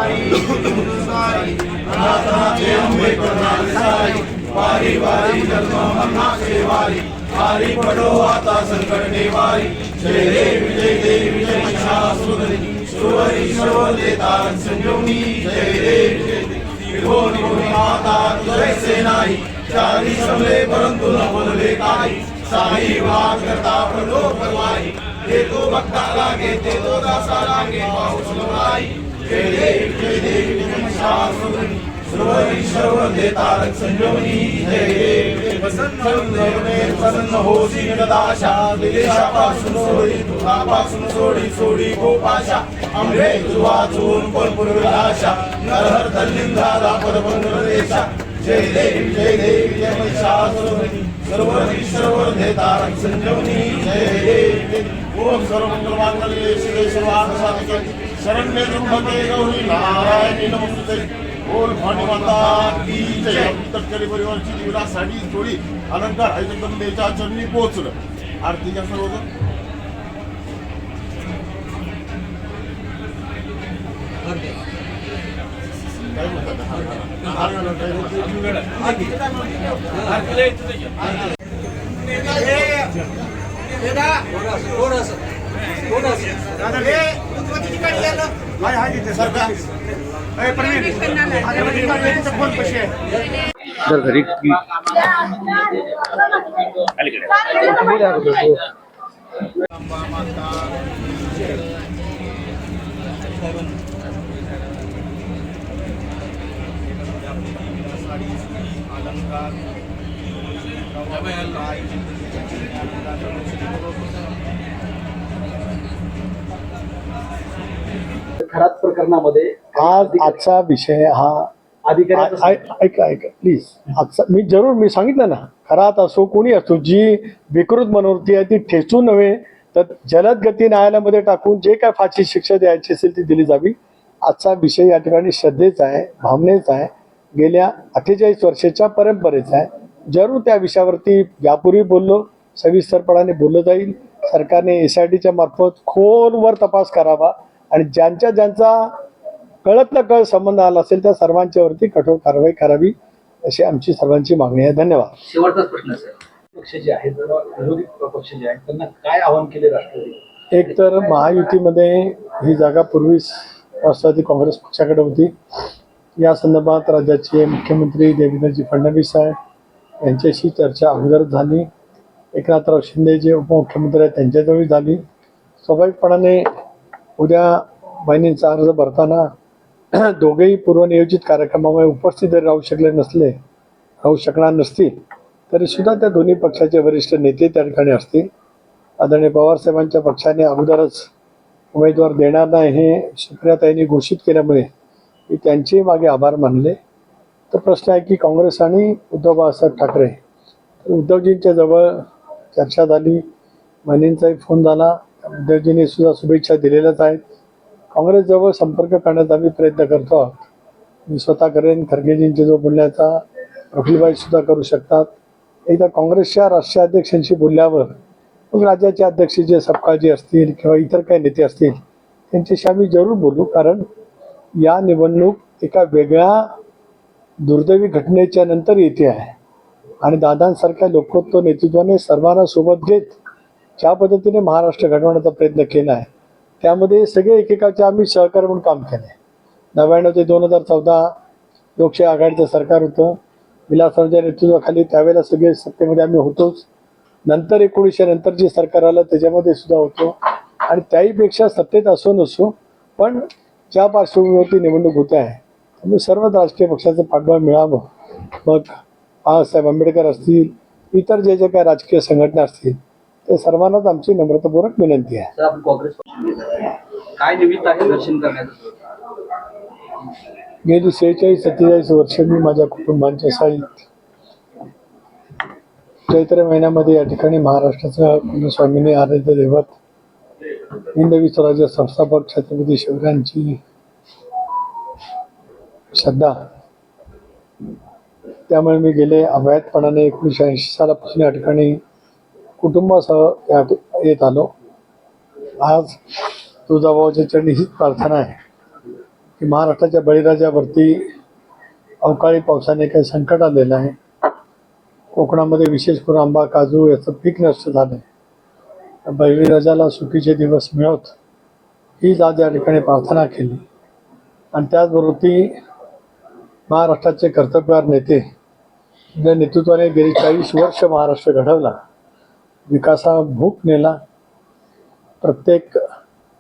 साई अनाथाचे अंबे करणारी साई वारी वारी जन्म मरणाचे वारी वारी पडो आता संकट निवारी जय देवी विजय महिषासुरमर्दिनी सुरवरी सर्व देता संजीवनी जय देवी विभो निभो माता तुझैसे नाही चारी समले परंतु न बोलले काही साई वाद करता प्रलो परवाई ते तो भक्ताला घेते तो दासाला घे पाऊस लोळाई जय देवी विजय महिषासुरमर्दिनी सुरवरी सर्व देता संजीवनी जय देवी प्रसन्न होसी गदाशा विदेशापासून सोडी तुझापासून सोडी सोडी गोपाशा आंबे तू वाचून कोण पुरविलाशा नरहर तल्लिंगाला परबंधदेशा जय देवी जय महिषासुरमर्दिनी सर्वरी सर्व देता संजीवनी जय देवी ओम सर्वमंगलमांगल्ये शिवे सर्वार्थसाधिके शरण्ये त्र्यंबके गौरी नारायणी नमोस्तुते बोल भानु माता की जय. तटकरी परिवारची दिवला साडी जोडी अलंकार हैदराबादेच्या चरणी पोहोचलं. आरती कसं होतं काय खरात प्रकरणामध्ये आजचा विषय हा ऐका प्लीज. आजचा मी सांगितलं ना, खरात असो कोणी असो, जी विकृत मनोवृत्ती आहे ती ठेचून नव्हे तर जलद गती न्यायालयामध्ये टाकून जे काय फाशी शिक्षा द्यायची असेल ती दिली जावी. आजचा विषय या ठिकाणी श्रद्धेचा आहे, भावनेचा आहे, गेल्या 48 वर्षाच्या परंपरेचा आहे. जरूर त्या विषयावरती यापूर्वी बोललो, सविस्तरपणाने बोललं जाईल. सरकारने SITच्या मार्फत खोलवर तपास करावा आणि ज्यांचा कळत न कळत संबंध आला असेल त्या सर्वांच्यावरती कठोर कारवाई करावी अशी आमची सर्वांची मागणी आहे. धन्यवाद. शेवटचाच प्रश्न सर, पक्ष जे आहेत विरोधी पक्ष जे आहेत त्यांना काय आवाहन केले राष्ट्रवादी? एक तर महायुतीमध्ये ही जागा पूर्वीच राष्ट्रवादी काँग्रेस पक्षाकडे होती. या संदर्भात राज्याचे मुख्यमंत्री देवेंद्रजी फडणवीस साहेब यांच्याशी चर्चा अगोदर झाली. एकनाथराव शिंदे जे उपमुख्यमंत्री आहेत त्यांच्याजवळ झाली. स्वाभाविकपणाने उद्या बहिणींचा अर्ज भरताना दोघेही पूर्वनियोजित कार्यक्रमामुळे उपस्थित जरी राहू शकणार नसतील तरी सुद्धा त्या दोन्ही पक्षाचे वरिष्ठ नेते त्या ठिकाणी असतील. आदरणीय पवारसाहेबांच्या पक्षाने अगोदरच उमेदवार देणार नाही हे सुप्रियाताईंनी घोषित केल्यामुळे मी त्यांचे मागे आभार मानले. तर प्रश्न आहे की काँग्रेस आणि उद्धव बाळासाहेब ठाकरे, तर उद्धवजींच्या जवळ चर्चा झाली, बहिणींचाही फोन झाला, उद्धवजींनी सुद्धा शुभेच्छा दिलेल्याच आहेत. काँग्रेसजवळ संपर्क करण्याचा आम्ही प्रयत्न करतो आहोत. मी स्वतः करेन, खरगेजींच्या जो बोलण्याचा प्रफुल्लबाई सुद्धा करू शकतात. एकदा काँग्रेसच्या राष्ट्रीय अध्यक्षांशी बोलल्यावर मग राज्याचे अध्यक्ष जे सपकाळजी असतील किंवा इतर काही नेते असतील त्यांच्याशी आम्ही जरूर बोलू. कारण या निवडणूक एका वेगळ्या दुर्दैवी घटनेच्या नंतर येते आहे आणि दादांसारख्या लोकत्व नेतृत्वाने सर्वांना सोबत घेत ज्या पद्धतीने महाराष्ट्र घडवण्याचा प्रयत्न केला आहे त्यामध्ये सगळे एकेकाचे आम्ही सहकार्य म्हणून काम केलं आहे. 99 ते 2014 लोकशाही आघाडीचं सरकार होतं. विलासरावच्या नेतृत्वाखाली त्यावेळेला सगळे सत्तेमध्ये आम्ही होतोच. नंतर 1900 नंतर जे सरकार आलं त्याच्यामध्ये सुद्धा होतो आणि त्याहीपेक्षा सत्तेत असो नसो पण ज्या पार्श्वभूमीवरती निवडणूक होत आहे त्यामुळे सर्व राजकीय पक्षाचं पाठबळ मिळावं. मग बाबासाहेब आंबेडकर असतील, इतर जे काही राजकीय संघटना असतील ते सर्वांनाच आमची नम्रतापूर्वक विनंती आहे. सर, आपण काँग्रेस काय निमित्त आहे दर्शन करण्याचं? गेली 46-47 वर्ष मी माझ्या कुटुंबांच्या साहित्य चैत्र महिन्यामध्ये या ठिकाणी महाराष्ट्राचा कुलस्वामिनी आराध्य दैवत हिंदवी स्वराज्य संस्थापक छत्रपती शिवरायांची श्रद्धा, त्यामुळे मी गेले अवैधपणाने 1980 सालापासून या ठिकाणी कुटुंबासह येत आलो. आज तुळजाभवानीच्या चरणी हीच प्रार्थना आहे की महाराष्ट्राच्या बळीराजावरती अवकाळी पावसाने काही संकट आलेलं आहे. कोकणामध्ये विशेष करून आंबा काजू याचं पीक नष्ट झालं आहे. बळीराजाला सुखीचे दिवस मिळवत हीच आज या ठिकाणी प्रार्थना केली. आणि त्याचबरोबर ती महाराष्ट्राचे कर्तव्यवान नेते ज्या नेतृत्वाने गेली 40 वर्ष महाराष्ट्र घडवला, विकासा भूक नेला, प्रत्येक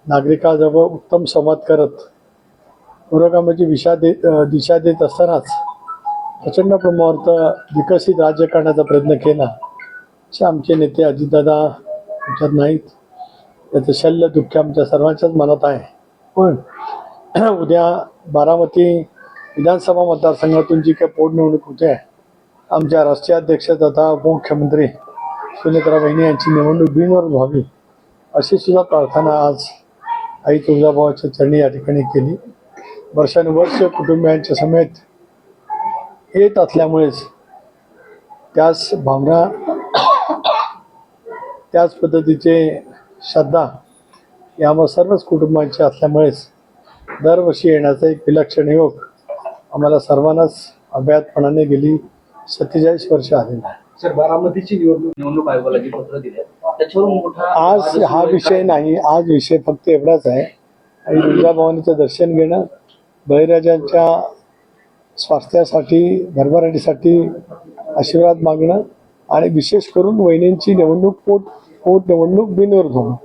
नागरिकाजवळ उत्तम संवाद करत पुरोगामीची दिशा देत असतानाच प्रचंड प्रमाणावर विकसित राज्य करण्याचा प्रयत्न केला. असे आमचे नेते अजितदादा आमच्यात नाहीत. त्याचं शल्य दुःख आमच्या सर्वांच्याच मनात आहे. पण उद्या बारामती विधानसभा मतदारसंघातून जी काही पोटनिवडणूक होते, आमच्या राष्ट्रीय अध्यक्ष तथा उपमुख्यमंत्री सुनेत्रा वहिनी यांची निवडणूक बिनविरोध व्हावी अशी सुद्धा प्रार्थना आज आई तुळजाभवाच्या चरणी या ठिकाणी केली. वर्षानुवर्ष कुटुंबियांच्या समेत येत असल्यामुळेच त्याच भावना, त्याच पद्धतीचे श्रद्धा यामुळे सर्वच कुटुंबांची असल्यामुळेच दरवर्षी येण्याचा एक विलक्षण योग आम्हाला सर्वांनाच अभ्यातपणाने गेली 47 वर्ष आलेला आहे. सर, बारामतीची निवडणूक आयोगाला जी पत्र दिले त्याच्यावरून मोठा आज हा विषय नाही, आज विषय फक्त एवढाच आहे आणि तुळजाभवानीचं दर्शन घेणं, बळीराजांच्या स्वास्थ्यासाठी, भरभराटीसाठी आशीर्वाद मागणं आणि विशेष करून वहिनींची पोट निवडणूक बिनविरोध होणं,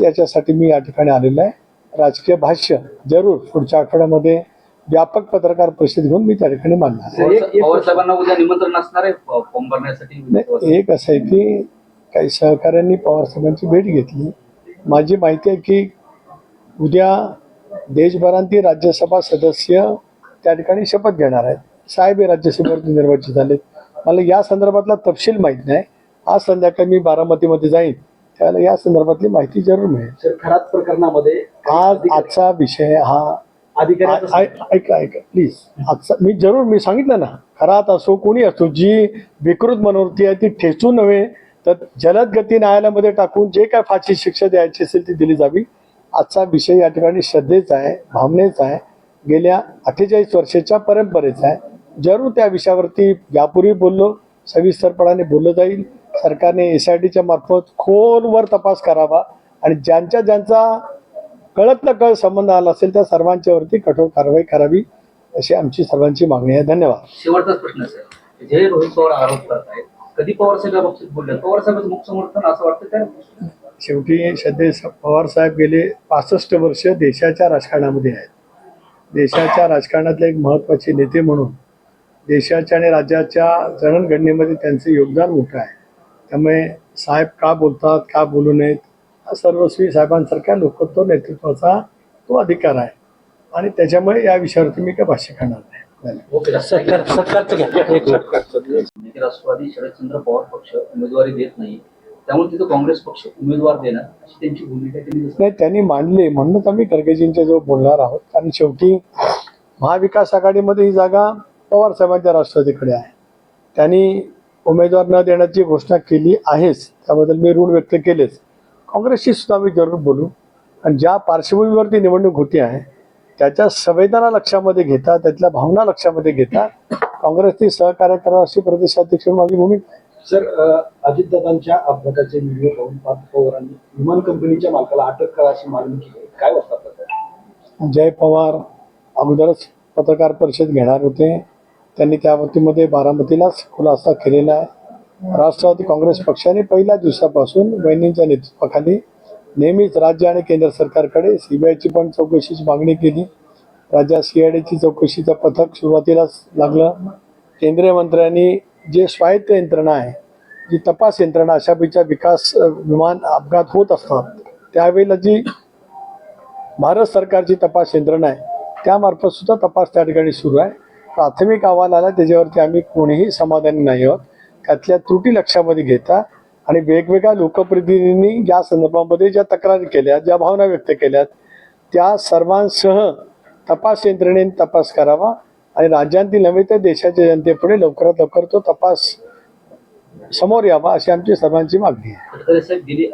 याच्यासाठी मी या ठिकाणी आलेलो आहे. राजकीय भाष्य जरूर पुढच्या आठवड्यामध्ये व्यापक पत्रकार परिषद घेऊन मी त्या ठिकाणी मांडणार. पवार साहेबांना उद्या निमंत्रण असणार आहे फॉर्म भरण्यासाठी. एक असं आहे की काही सहकाऱ्यांनी पवार साहेबांची भेट घेतली. माझी माहिती आहे की उद्या देशभरातील राज्यसभा सदस्य त्या ठिकाणी शपथ घेणार आहेत. साहेब हे राज्यसभेवरती निर्वाचित झाले. मला या संदर्भातला तपशील माहीत नाही. आज संध्याकाळी मी बारामतीमध्ये जाईन, त्याला या संदर्भातली माहिती जरूर मिळेल. सर, खरात प्रकरणामध्ये आजचा विषय हा ऐका प्लीज. आजचा मी सांगितलं ना, खरात असो कोणी असो, जी विकृत मनोवृत्ती आहे ती ठेचू नव्हे तर जलद गती न्यायालयामध्ये टाकून जे काय फाशी शिक्षा द्यायची असेल ती दिली जावी. आजचा विषय या ठिकाणी श्रद्धेचा आहे, भावनेचा आहे, गेल्या 48 वर्षाच्या परंपरेचा आहे. जरूर त्या विषयावरती यापूर्वी बोललो, सविस्तरपणाने बोललं जाईल. सरकारने SITच्या मार्फत खोलवर तपास करावा आणि ज्यांचा कळत न कळत संबंध आला असेल त्या सर्वांच्यावरती कठोर कारवाई करावी अशी आमची सर्वांची मागणी आहे. धन्यवाद. शेवटचाच प्रश्न सर, जे रोहित पवार आरोप करत आहेत, कधी पवार साहेब बाबतीत बोलले, पवार साहेबांचं मुख समर्थन असं वाटतं त्या शेवटी श्रद्धे पवार साहेब गेले 65 वर्ष देशाच्या राजकारणामध्ये आहेत. देशाच्या राजकारणातले एक महत्त्वाचे नेते म्हणून देशाच्या आणि राज्याच्या जडणघडणीमध्ये त्यांचे योगदान मोठं आहे. त्यामुळे साहेब का बोलतात, का बोलू नयेत, हा सर्वस्वी साहेबांसारख्या लोकत्व नेतृत्वाचा तो अधिकार आहे आणि त्याच्यामुळे या विषयावरती मी काय भाष्य करणार नाही. राष्ट्रवादी शरदचंद्र पवार पक्ष उमेदवारी देत नाही, त्यामुळे तिथं काँग्रेस पक्ष उमेदवार देणार अशी त्यांची भूमिका नाही त्यांनी मांडली, म्हणूनच आम्ही खडगेजींच्या जो बोलणार आहोत. कारण शेवटी महाविकास आघाडीमध्ये ही जागा पवार साहेबांच्या राष्ट्रवादीकडे आहे. त्यांनी उमेदवार न देण्याची घोषणा केली आहेच, त्याबद्दल मी ऋण व्यक्त केलेच. काँग्रेसशी सुद्धा मी जरूर बोलू आणि ज्या पार्श्वभूमीवरती निवडणूक होती आहे त्याच्या संवेदना लक्षामध्ये घेता, त्यातल्या भावना लक्षामध्ये घेता काँग्रेसची सहकार्य करा अशी प्रदेशाध्यक्ष माझी भूमिका आहे. सर, अजितदादांच्या अपघाताचे व्हिडिओ पाहून पार्थ पवारांनी विमान कंपनीच्या मालकाला अटक करा अशी मागणी केली. काय वाटतं? जय पवार अगोदरच पत्रकार परिषद घेणार होते, त्यांनी त्या बाबतीमध्ये बारामतीलाच खुलासा केलेला आहे. राष्ट्रवादी काँग्रेस पक्षाने पहिल्या दिवसापासून वहिनींच्या नेतृत्वाखाली नेहमीच राज्य आणि केंद्र सरकारकडे CBIची पण चौकशीची मागणी केली. राज्यात CIDची चौकशीचं पथक सुरुवातीलाच लागलं. केंद्रीय मंत्र्यांनी जे स्वायत्त यंत्रणा आहे, जी तपास यंत्रणा अशापैकी विकास विमान अपघात होत असतात त्यावेळेला जी भारत सरकारची तपास यंत्रणा आहे त्यामार्फत सुद्धा तपास त्या ठिकाणी सुरू आहे. प्राथमिक अहवाल आला त्याच्यावरती आम्ही कोणीही समाधानी नाही आहोत. त्यातल्या त्रुटी लक्षामध्ये घेता आणि वेगवेगळ्या लोकप्रतिनिधींनी या संदर्भामध्ये ज्या तक्रारी केल्या, ज्या भावना व्यक्त केल्यात त्या सर्वांसह तपास यंत्रणेने तपास करावा आणि राज्यांतील नव्हे तर देशाच्या जनतेपुढे लवकरात लवकर तो तपास समोर यावा अशी आमची सर्वांची मागणी आहे.